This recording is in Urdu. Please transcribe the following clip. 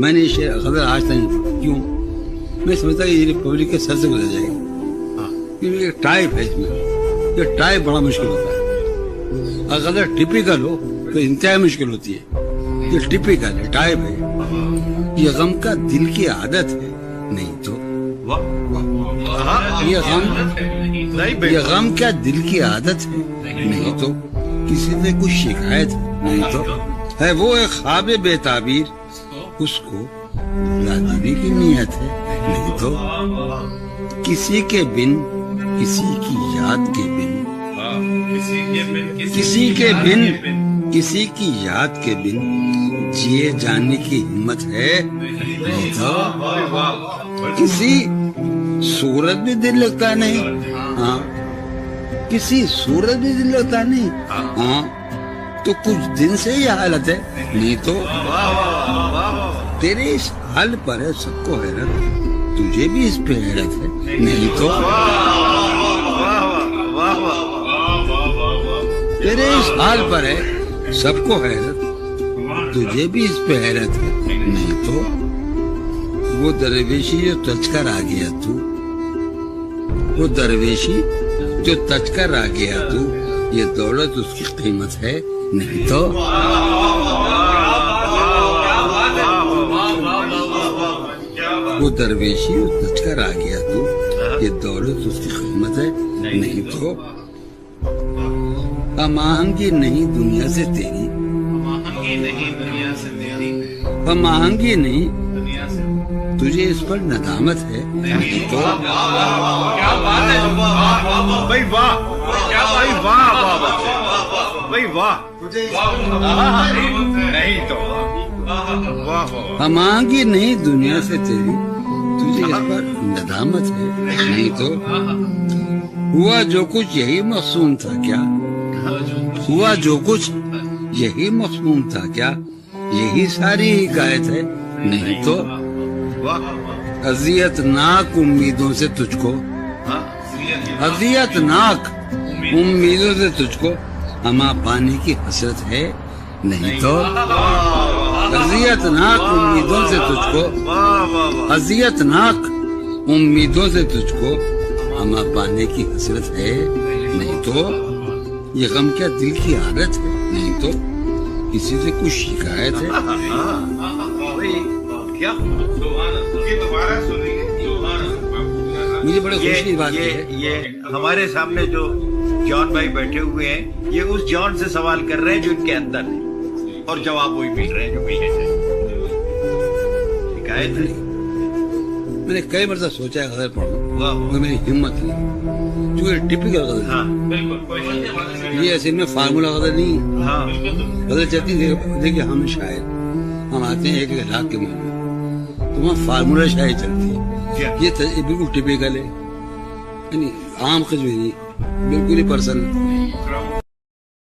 میں نے یہ شعر غزل آج تک نہیں پڑھا. کیوں؟ میں سمجھتا کہ یہ پبلک کے سر سے گزر جائے گی. کیونکہ ایک ٹائپ ہے اس میں. یہ ٹائپ بڑا مشکل ہوتا ہے. اگر غزل ٹپیکل ہو تو انتہائی مشکل ہوتی ہے. یہ ٹپیکل ہے، ٹائپ ہے. یہ غم کا دل کی عادت ہے، نہیں تو یہ غم کیا دل کی عادت ہے، نہیں تو کسی سے کچھ شکایت ہے، نہیں تو ہے وہ ایک خواب بے تعبیر، اس کو بھلا دینے کی نیت ہے، نہیں تو کسی کے بن کسی کی یاد کے بن کسی کی یاد کے بن جیے جانے کی ہمت ہے، نہیں تو کسی صورت بھی دل لگتا نہیں. ہاں کسی صورت بھی دل لگتا نہیں. ہاں تو کچھ دن سے یہ حالت ہے، نہیں تو تیرے اس حال پر ہے سب کو حیرت، تجھے بھی اس پہ حیرت ہے، نہیں تو تیرے اس حال پر ہے سب کو حیرت، تجھے بھی اس پہ حیرت ہے، نہیں تو وہ درویشی جو تج کر آ گیا تو، وہ درویشی جو تج کر آ گیا تو، یہ دولت اس کی قیمت ہے، نہیں تو وہ درویشی جو تج کر آ گیا تو، یہ دولت اس کی قیمت ہے، نہیں تو ہماہنگی نہیں دنیا سے تیری، ہماہنگی نہیں تجھے اس پر ندامت ہے، نہیں تو ہماہنگی نہیں دنیا سے تیری، تجھے اس پر ندامت ہے، نہیں تو ہوا جو کچھ یہی مقصود تھا کیا، ہوا جو کچھ یہی مقصود تھا کیا، یہی ساری حکایت ہے، نہیں تو اذیت ناک امیدوں سے تجھ کو، اذیت ناک امیدوں سے تجھ کو ہما پانے کی حسرت ہے، نہیں تو اذیت ناک امیدوں سے تجھ کو، اذیت ناک امیدوں سے تجھ کو ہما پانے کی حسرت ہے، نہیں تو یہ غم کیا دل کی عادت ہے، نہیں تو کسی سے کچھ شکایت ہے. مجھے بڑے خوشی کی بات ہے، یہ ہمارے سامنے جو جان بھائی بیٹھے ہوئے ہیں، یہ اس جان سے سوال کر رہے ہیں جو ان کے اندر ہے، اور جواب وہی مل رہے ہیں جو پیچھے سے. شکایت ہے. میں نے کئی مرتبہ سوچا ہے غزل پڑھوں، وہ میری ہمت نہیں، جو ٹپیکل غزل ہے. یہ ایسے میں فارمولا غزل نہیں، غزل چلتی دیکھیے ہم شاعر ہم آتے ہیں 1 لاکھ کے مہینے، تو وہاں فارمولا شاعری چلتی ہے. یہ بالکل ٹپیکل ہے، یعنی عام قسم نہیں، بالکل ہی پرسنل.